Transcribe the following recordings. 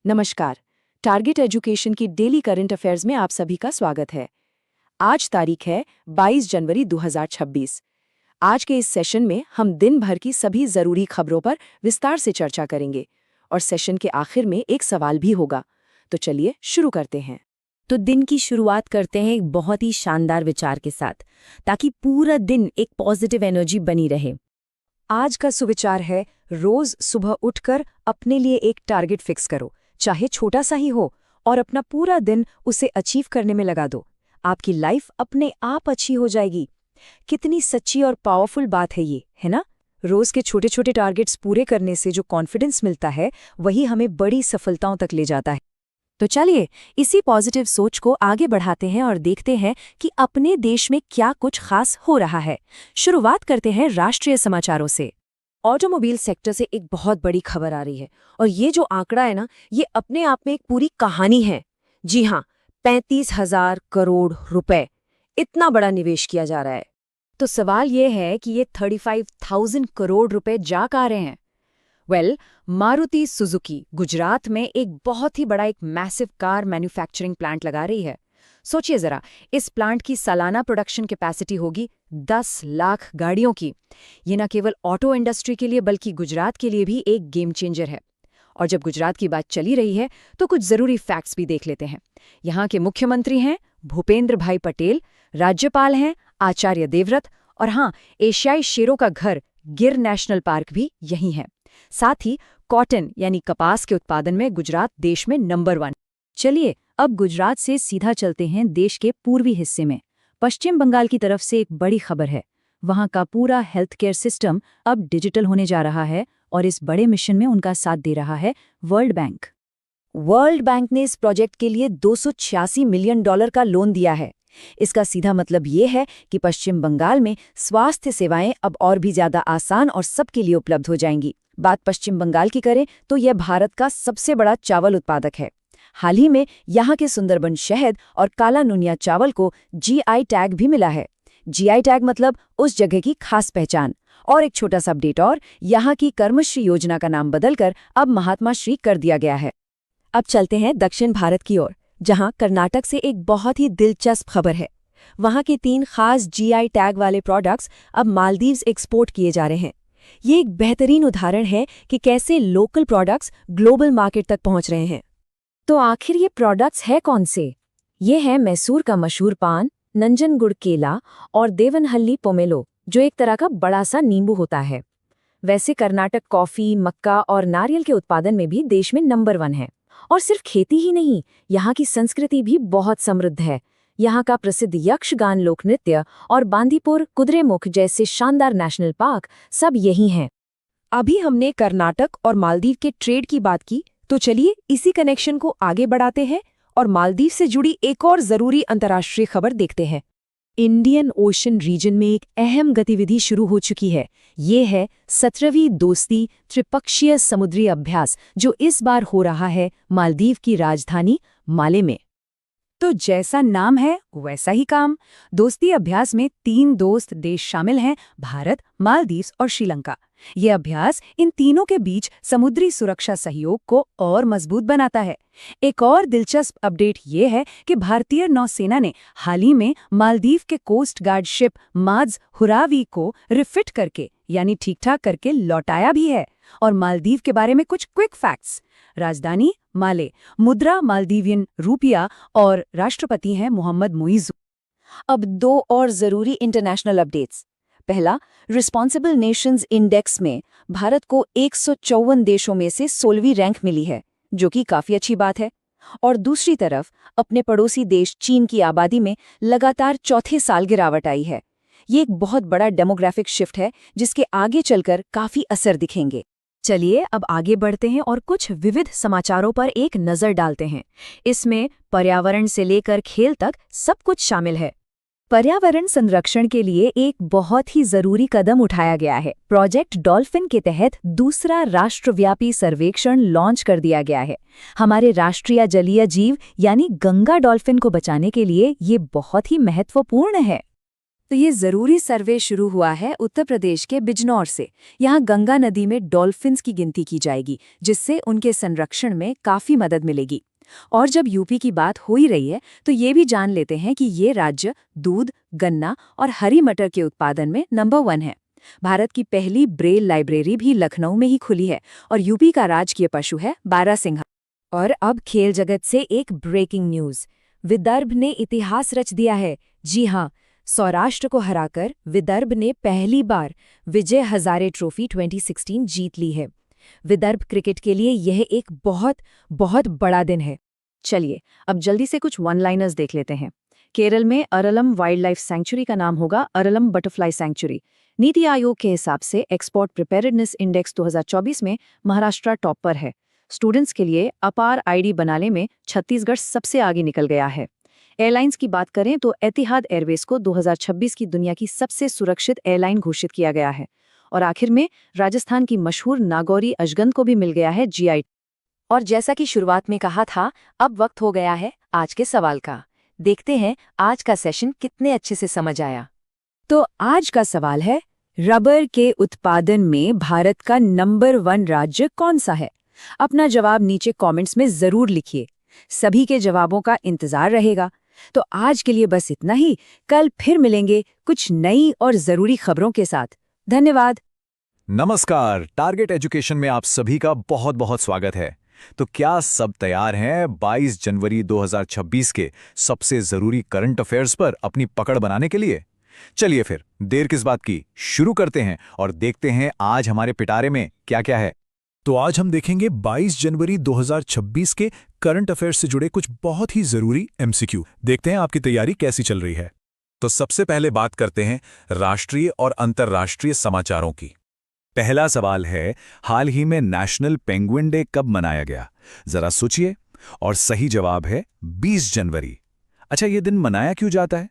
नमस्कार। Target education की daily current affairs में आप सभी का स्वागत है। आज तारीख है 22 जनवरी 2026। आज के इस सेशन में हम दिन भर की सभी जरूरी खबरों पर विस्तार से चर्चा करेंगे और सेशन के आखिर में एक सवाल भी होगा। तो चलिए शुरू करते हैं। तो दिन की शुरुआत करते हैं एक बहुत ही शानदार विचार के साथ, ताकि पूरा दिन एक पॉजिटिव एनर्जी बनी रहे। आज का सुविचार है, रोज सुबह उठकर अपने लिए एक टारगेट फिक्स करो, चाहे छोटा सा ही हो, और अपना पूरा दिन उसे अचीव करने में लगा दो। आपकी लाइफ अपने आप अच्छी हो जाएगी। कितनी सच्ची और पावरफुल बात है ये, है ना? रोज के छोटे छोटे टारगेट्स पूरे करने से जो कॉन्फिडेंस मिलता है, वही हमें बड़ी सफलताओं तक ले जाता है। तो चलिए इसी पॉजिटिव सोच को आगे बढ़ाते हैं और देखते हैं कि अपने देश में क्या कुछ खास हो रहा है। शुरुआत करते हैं राष्ट्रीय समाचारों से। ऑटोमोबाइल सेक्टर से एक बहुत बड़ी खबर आ रही है, और ये जो आंकड़ा है ना, ये अपने आप में एक पूरी कहानी है। जी हाँ, 35,000 करोड़ रुपए, इतना बड़ा निवेश किया जा रहा है। तो सवाल ये है कि ये 35,000 करोड़ रुपए जा कहाँ रहे हैं? मारुति सुजुकी गुजरात में एक बहुत ही बड़ा एक मैसिव कार मैन्युफैक्चरिंग प्लांट लगा रही है। सोचिए जरा, इस प्लांट की सालाना प्रोडक्शन कैपेसिटी होगी 10 लाख गाड़ियों की। ये न केवल ऑटो इंडस्ट्री के लिए बल्कि गुजरात के लिए भी एक गेम चेंजर है। और जब गुजरात की बात चली रही है तो कुछ जरूरी फैक्ट्स भी देख लेते हैं। यहाँ के मुख्यमंत्री हैं भूपेंद्र भाई पटेल, राज्यपाल हैं आचार्य देवव्रत, और हाँ, एशियाई शेरों का घर गिर नेशनल पार्क भी यहीं है। साथ ही कॉटन यानी कपास के उत्पादन में गुजरात देश में नंबर 1। चलिए अब गुजरात से सीधा चलते हैं देश के पूर्वी हिस्से में। पश्चिम बंगाल की तरफ से एक बड़ी खबर है। वहां का पूरा हेल्थ केयर सिस्टम अब डिजिटल होने जा रहा है, और इस बड़े मिशन में उनका साथ दे रहा है वर्ल्ड बैंक। वर्ल्ड बैंक ने इस प्रोजेक्ट के लिए $286 मिलियन का लोन दिया है। इसका सीधा मतलब ये है कि पश्चिम बंगाल में स्वास्थ्य सेवाएं अब और भी ज्यादा आसान और सबके लिए उपलब्ध हो जाएंगी। बात पश्चिम बंगाल की करें तो यह भारत का सबसे बड़ा चावल उत्पादक है। हाल ही में यहाँ के सुंदरबन शहद और काला नुनिया चावल को जीआई टैग भी मिला है। जीआई टैग मतलब उस जगह की खास पहचान। और एक छोटा सा अपडेट और, यहाँ की कर्मश्री योजना का नाम बदलकर अब महात्मा श्री कर दिया गया है। अब चलते हैं दक्षिण भारत की ओर, जहां कर्नाटक से एक बहुत ही दिलचस्प खबर है। वहां के 3 खास जीआई टैग वाले प्रोडक्ट्स अब मालदीव्स एक्सपोर्ट किए जा रहे हैं। ये एक बेहतरीन उदाहरण है कि कैसे लोकल प्रोडक्ट्स ग्लोबल मार्केट तक पहुंच रहे हैं। तो आखिर ये प्रोडक्ट्स है कौन से? ये है मैसूर का मशहूर पान, नंजनगुड़ केला और देवनहल्ली पोमेलो, जो एक तरह का बड़ा सा नींबू होता है। वैसे कर्नाटक कॉफी, मक्का और नारियल के उत्पादन में भी देश में नंबर 1 है। और सिर्फ खेती ही नहीं, यहाँ की संस्कृति भी बहुत समृद्ध है। यहाँ का प्रसिद्ध यक्षगान लोक नृत्य और बांदीपुर कुद्रेमुख जैसे शानदार नेशनल पार्क सब यही हैं। अभी हमने कर्नाटक और मालदीव के ट्रेड की बात की, तो चलिए इसी कनेक्शन को आगे बढ़ाते हैं और मालदीव से जुड़ी एक और जरूरी अंतर्राष्ट्रीय खबर देखते हैं। इंडियन ओशन रीजन में एक अहम गतिविधि शुरू हो चुकी है। ये है 17वीं दोस्ती त्रिपक्षीय समुद्री अभ्यास, जो इस बार हो रहा है मालदीव की राजधानी माले में। तो जैसा नाम है वैसा ही काम। दोस्ती अभ्यास में 3 दोस्त देश शामिल हैं, भारत, मालदीव्स और श्रीलंका। ये अभ्यास इन तीनों के बीच समुद्री सुरक्षा सहयोग को और मजबूत बनाता है। एक और दिलचस्प अपडेट ये है कि भारतीय नौसेना ने हाल ही में मालदीव के कोस्ट गार्ड शिप माज हुरावी को रिफिट करके यानी ठीक-ठाक करके लौटाया भी है। और मालदीव के बारे में कुछ क्विक फैक्ट्स। राजधानी माले, मुद्रा मालदीवियन रुपया और राष्ट्रपति हैं मोहम्मद मुइज़्ज़। अब 2 और जरूरी इंटरनेशनल अपडेट्स। पहला, रिस्पॉन्सिबल नेशंस इंडेक्स में भारत को 154 देशों में से 16वीं रैंक मिली है, जो कि काफी अच्छी बात है। और दूसरी तरफ अपने पड़ोसी देश चीन की आबादी में लगातार चौथे साल गिरावट आई है। ये एक बहुत बड़ा डेमोग्राफिक शिफ्ट है, जिसके आगे चलकर काफी असर दिखेंगे। चलिए अब आगे बढ़ते हैं और कुछ विविध समाचारों पर एक नजर डालते हैं। इसमें पर्यावरण से लेकर खेल तक सब कुछ शामिल है। पर्यावरण संरक्षण के लिए एक बहुत ही जरूरी कदम उठाया गया है। प्रोजेक्ट डॉल्फिन के तहत दूसरा राष्ट्रव्यापी सर्वेक्षण लॉन्च कर दिया गया है। हमारे राष्ट्रीय जलीय जीव यानी गंगा डॉल्फिन को बचाने के लिए ये बहुत ही महत्वपूर्ण है। तो ये ज़रूरी सर्वे शुरू हुआ है उत्तर प्रदेश के बिजनौर से। यहाँ गंगा नदी में डॉल्फिन्स की गिनती की जाएगी, जिससे उनके संरक्षण में काफ़ी मदद मिलेगी। और जब यूपी की बात हो ही रही है, तो ये भी जान लेते हैं कि ये राज्य दूध, गन्ना और हरी मटर के उत्पादन में नंबर 1 है। भारत की पहली ब्रेल लाइब्रेरी भी लखनऊ में ही खुली है और यूपी का राजकीय पशु है बारहसिंघा। और अब खेल जगत से एक ब्रेकिंग न्यूज़। विदर्भ ने इतिहास रच दिया है। जी हाँ, सौराष्ट्र को हराकर विदर्भ ने पहली बार विजय हजारे ट्रॉफी 2016 जीत ली है। विदर्भ क्रिकेट के लिए यह एक बहुत बहुत बड़ा दिन है। चलिए अब जल्दी से कुछ वन लाइनर्स देख लेते हैं। केरल में अरलम वाइल्ड लाइफ सेंचुरी का नाम होगा अरलम बटरफ्लाई सेंचुरी। नीति आयोग के हिसाब से एक्सपोर्ट प्रिपेयर्डनेस इंडेक्स 2024 में महाराष्ट्र टॉप पर है। स्टूडेंट्स के लिए अपार आईडी बनाने में छत्तीसगढ़ सबसे आगे निकल गया है। एयरलाइंस की बात करें तो एतिहाद एयरवेज को 2026 की दुनिया की सबसे सुरक्षित एयरलाइन घोषित किया गया है। और आखिर में राजस्थान की मशहूर नागौरी अजगंत को भी मिल गया है जीआई। और जैसा कि शुरुआत में कहा था, अब वक्त हो गया है आज के सवाल का। देखते हैं आज का सेशन कितने अच्छे से समझ आया। तो आज का सवाल है, रबर के उत्पादन में भारत का नंबर 1 राज्य कौन सा है? अपना जवाब नीचे कमेंट्स में जरूर लिखिए। सभी के जवाबों का इंतजार रहेगा। तो आज के लिए बस इतना ही। कल फिर मिलेंगे कुछ नई और जरूरी खबरों के साथ। धन्यवाद। नमस्कार, टारगेट एजुकेशन में आप सभी का बहुत बहुत स्वागत है। तो क्या सब तैयार हैं 22 जनवरी 2026 के सबसे जरूरी करंट अफेयर्स पर अपनी पकड़ बनाने के लिए? चलिए फिर देर किस बात की, शुरू करते हैं और देखते हैं आज हमारे पिटारे में क्या-क्या है। तो आज हम देखेंगे 22 जनवरी 2026 के करंट अफेयर्स से जुड़े कुछ बहुत ही जरूरी एमसीक्यू। देखते हैं आपकी तैयारी कैसी चल रही है। तो सबसे पहले बात करते हैं राष्ट्रीय और अंतर्राष्ट्रीय समाचारों की। पहला सवाल है, हाल ही में नेशनल पेंगुइन डे कब मनाया गया? जरा सोचिए। और सही जवाब है 20 जनवरी। अच्छा, ये दिन मनाया क्यों जाता है?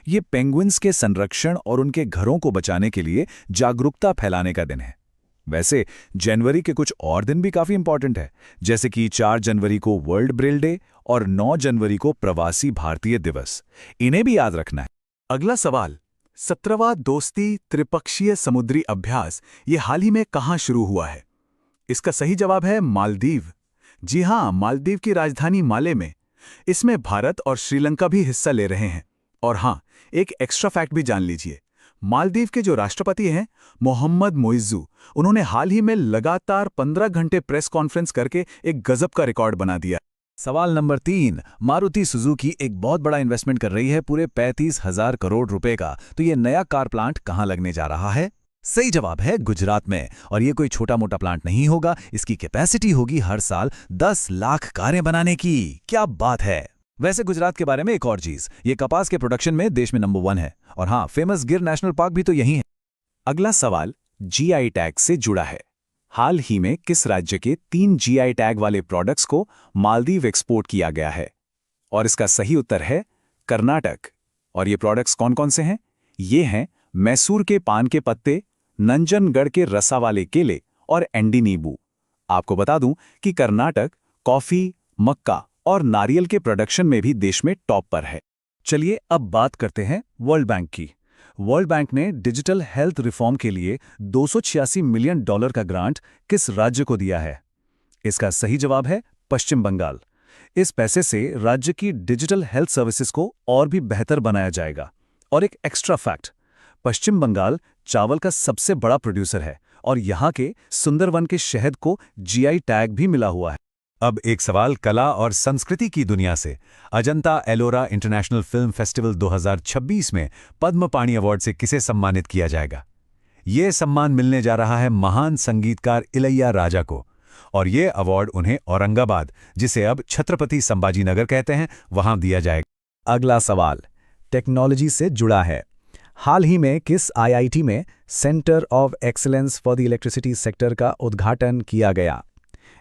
ये पेंगुइन्स के संरक्षण और उनके घरों को बचाने के लिए जागरूकता फैलाने का दिन है। वैसे जनवरी के कुछ और दिन भी काफी इंपॉर्टेंट है, जैसे कि 4 जनवरी को वर्ल्ड ब्रेल डे और 9 जनवरी को प्रवासी भारतीय दिवस। इन्हें भी याद रखना है। अगला सवाल, 17वां दोस्ती त्रिपक्षीय समुद्री अभ्यास ये हाल ही में कहां शुरू हुआ है? इसका सही जवाब है मालदीव। जी हां, मालदीव की राजधानी माले में। इसमें भारत और श्रीलंका भी हिस्सा ले रहे हैं। और हां, एक एक्स्ट्रा फैक्ट भी जान लीजिए। मालदीव के जो राष्ट्रपति हैं मोहम्मद मोइज़ू, उन्होंने हाल ही में लगातार 15 घंटे प्रेस कॉन्फ्रेंस करके एक गजब का रिकॉर्ड बना दिया। सवाल नंबर 3, मारुति सुजुकी एक बहुत बड़ा इन्वेस्टमेंट कर रही है, पूरे 35,000 करोड़ रुपए का। तो ये नया कार प्लांट कहां लगने जा रहा है? सही जवाब है गुजरात में। और ये कोई छोटा मोटा प्लांट नहीं होगा, इसकी कैपेसिटी होगी हर साल 10 लाख कारें बनाने की। क्या बात है। वैसे गुजरात के बारे में एक और चीज, ये कपास के प्रोडक्शन में देश में नंबर 1 है। और हाँ, फेमस गिर नेशनल पार्क भी तो यही है। अगला सवाल जीआई टैग से जुड़ा है। हाल ही में किस राज्य के 3 जीआई टैग वाले प्रोडक्ट्स को मालदीव एक्सपोर्ट किया गया है? और इसका सही उत्तर है कर्नाटक। और ये प्रोडक्ट्स कौन कौन से हैं? ये हैं मैसूर के पान के पत्ते, नंजनगढ़ के रसा वाले केले और एंडी नींबू। आपको बता दूं कि कर्नाटक कॉफी, मक्का और नारियल के प्रोडक्शन में भी देश में टॉप पर है। चलिए अब बात करते हैं वर्ल्ड बैंक की। वर्ल्ड बैंक ने डिजिटल हेल्थ रिफॉर्म के लिए $286 मिलियन का ग्रांट किस राज्य को दिया है? इसका सही जवाब है पश्चिम बंगाल। इस पैसे से राज्य की डिजिटल हेल्थ सर्विसेज को और भी बेहतर बनाया जाएगा। और एक एक्स्ट्रा फैक्ट, पश्चिम बंगाल चावल का सबसे बड़ा प्रोड्यूसर है और यहाँ के सुंदरवन के शहद को जीआई टैग भी मिला हुआ है। अब एक सवाल कला और संस्कृति की दुनिया से। Ajanta Ellora international film festival 2026 में पद्म पाणि अवार्ड से किसे सम्मानित किया जाएगा? ये सम्मान मिलने जा रहा है महान संगीतकार इलैया राजा को। और ये अवार्ड उन्हें औरंगाबाद, जिसे अब छत्रपति संभाजी नगर कहते हैं, वहां दिया जाएगा। अगला सवाल टेक्नोलॉजी से जुड़ा है। हाल ही में किस आईआईटी में centre of excellence for the electricity sector का उद्घाटन किया गया?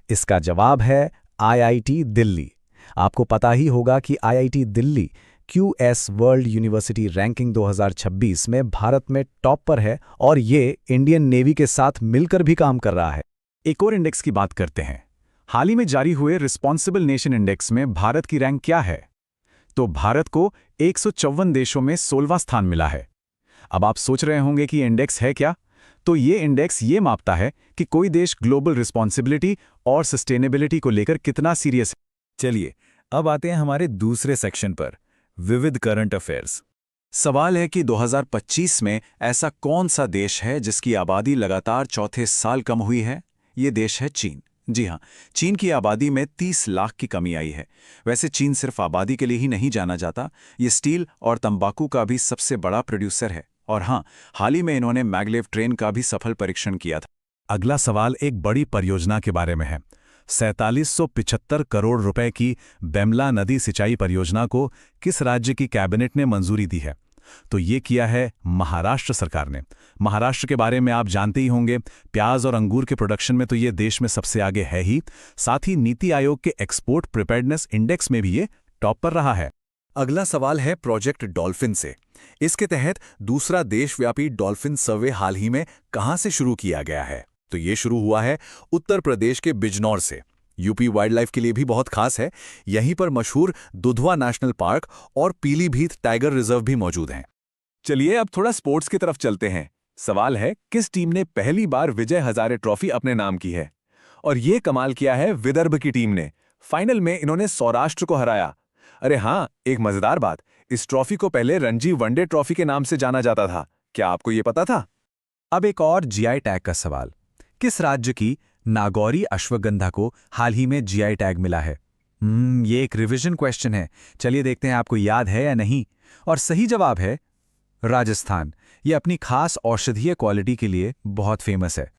इसका जवाब है आईआईटी दिल्ली। आपको पता ही होगा कि IIT Delhi QS world university ranking 2026 में भारत में टॉप पर है और ये इंडियन नेवी के साथ मिलकर भी काम कर रहा है। एक और इंडेक्स की बात करते हैं। हाल ही में जारी हुए रिस्पॉन्सिबल नेशन इंडेक्स में भारत की रैंक क्या है? तो भारत को 154 देशों में 16वां स्थान मिला है। अब आप सोच रहे होंगे कि इंडेक्स है क्या? तो ये इंडेक्स ये मापता है कि कोई देश ग्लोबल रिस्पॉन्सिबिलिटी और सस्टेनेबिलिटी को लेकर कितना सीरियस है। चलिए, अब आते हैं हमारे दूसरे सेक्शन पर, विविध करंट अफेयर्स। सवाल है कि 2025 में ऐसा कौन सा देश है जिसकी आबादी लगातार चौथे साल कम हुई है? ये देश है चीन। जी हाँ, चीन की आबादी में 30 लाख की कमी आई है। वैसे चीन सिर्फ आबादी के लिए ही नहीं जाना जाता, ये स्टील और तंबाकू का भी सबसे बड़ा प्रोड्यूसर है। और हाँ, हाल ही में इन्होंने मैग्लेव ट्रेन का भी सफल परीक्षण किया था। अगला सवाल एक बड़ी परियोजना के बारे में है। 4775 करोड़ रुपए की बेमला नदी सिंचाई परियोजना को किस राज्य की कैबिनेट ने मंजूरी दी है? तो ये किया है महाराष्ट्र सरकार ने। महाराष्ट्र के बारे में आप जानते ही होंगे, प्याज और अंगूर के प्रोडक्शन में तो ये देश में सबसे आगे है ही, साथ ही नीति आयोग के एक्सपोर्ट प्रिपेयर्डनेस इंडेक्स में भी ये टॉप पर रहा है। अगला सवाल है प्रोजेक्ट डॉल्फिन से। इसके तहत दूसरा देशव्यापी डॉल्फिन सर्वे हाल ही में कहां से शुरू किया गया है? तो ये शुरू हुआ है उत्तर प्रदेश के बिजनौर से। यूपी वाइल्ड लाइफ के लिए भी बहुत खास है। यहीं पर मशहूर दुधवा नेशनल पार्क और पीलीभीत टाइगर रिजर्व भी मौजूद हैं। चलिए अब थोड़ा स्पोर्ट्स की तरफ चलते हैं। सवाल है, किस टीम ने पहली बार विजय हजारे ट्रॉफी अपने नाम की है? और ये कमाल किया है विदर्भ की टीम ने। फाइनल में इन्होंने सौराष्ट्र को हराया। अरे हाँ, एक मजेदार बात, इस ट्रॉफी को पहले रणजी वनडे ट्रॉफी के नाम से जाना जाता था। क्या आपको ये पता था? अब एक और जीआई टैग का सवाल। किस राज्य की नागौरी अश्वगंधा को हाल ही में जीआई टैग मिला है? ये एक रिवीजन क्वेश्चन है। चलिए देखते हैं आपको याद है या नहीं। और सही जवाब है राजस्थान। ये अपनी खास औषधीय क्वालिटी के लिए बहुत फेमस है।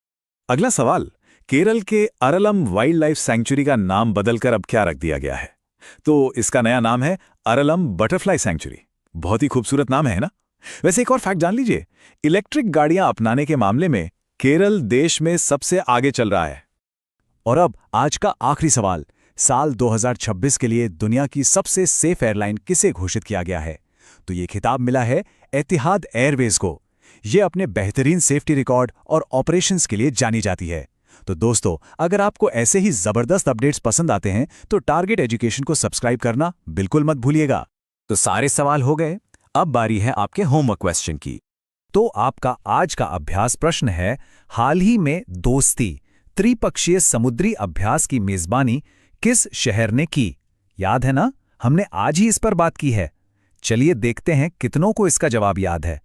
अगला सवाल, केरल के अरलम वाइल्ड लाइफ सैंक्चुरी का नाम बदलकर अब क्या रख दिया गया है? तो इसका नया नाम है अरलम बटरफ्लाई सैंक्चुरी। बहुत ही खूबसूरत नाम है ना? वैसे एक और फैक्ट जान लीजिए, इलेक्ट्रिक गाड़ियां अपनाने के मामले में केरल देश में सबसे आगे चल रहा है। और अब आज का आखिरी सवाल, साल 2026 के लिए दुनिया की सबसे सेफ एयरलाइन किसे घोषित किया गया है? तो ये खिताब मिला है एतिहाद एयरवेज को। ये अपने बेहतरीन सेफ्टी रिकॉर्ड और ऑपरेशंस के लिए जानी जाती है। तो दोस्तों, अगर आपको ऐसे ही जबरदस्त अपडेट्स पसंद आते हैं तो टारगेट एजुकेशन को सब्सक्राइब करना बिल्कुल मत भूलिएगा। तो सारे सवाल हो गए, अब बारी है आपके होमवर्क क्वेश्चन की। तो आपका आज का अभ्यास प्रश्न है, हाल ही में दोस्ती त्रिपक्षीय समुद्री अभ्यास की मेजबानी किस शहर ने की? याद है ना, हमने आज ही इस पर बात की है। चलिए देखते हैं कितनों को इसका जवाब याद है।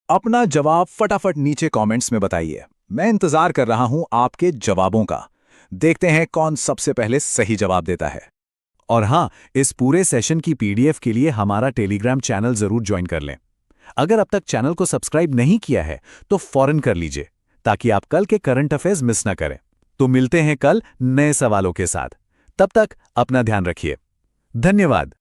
अपना जवाब फटाफट नीचे कमेंट्स में बताइए। मैं इंतजार कर रहा हूं आपके जवाबों का। देखते हैं कौन सबसे पहले सही जवाब देता है। और हाँ, इस पूरे सेशन की पीडीएफ के लिए हमारा टेलीग्राम चैनल जरूर ज्वाइन कर लें। अगर अब तक चैनल को सब्सक्राइब नहीं किया है तो फौरन कर लीजिए, ताकि आप कल के करंट अफेयर्स मिस ना करें। तो मिलते हैं कल नए सवालों के साथ। तब तक अपना ध्यान रखिए। धन्यवाद।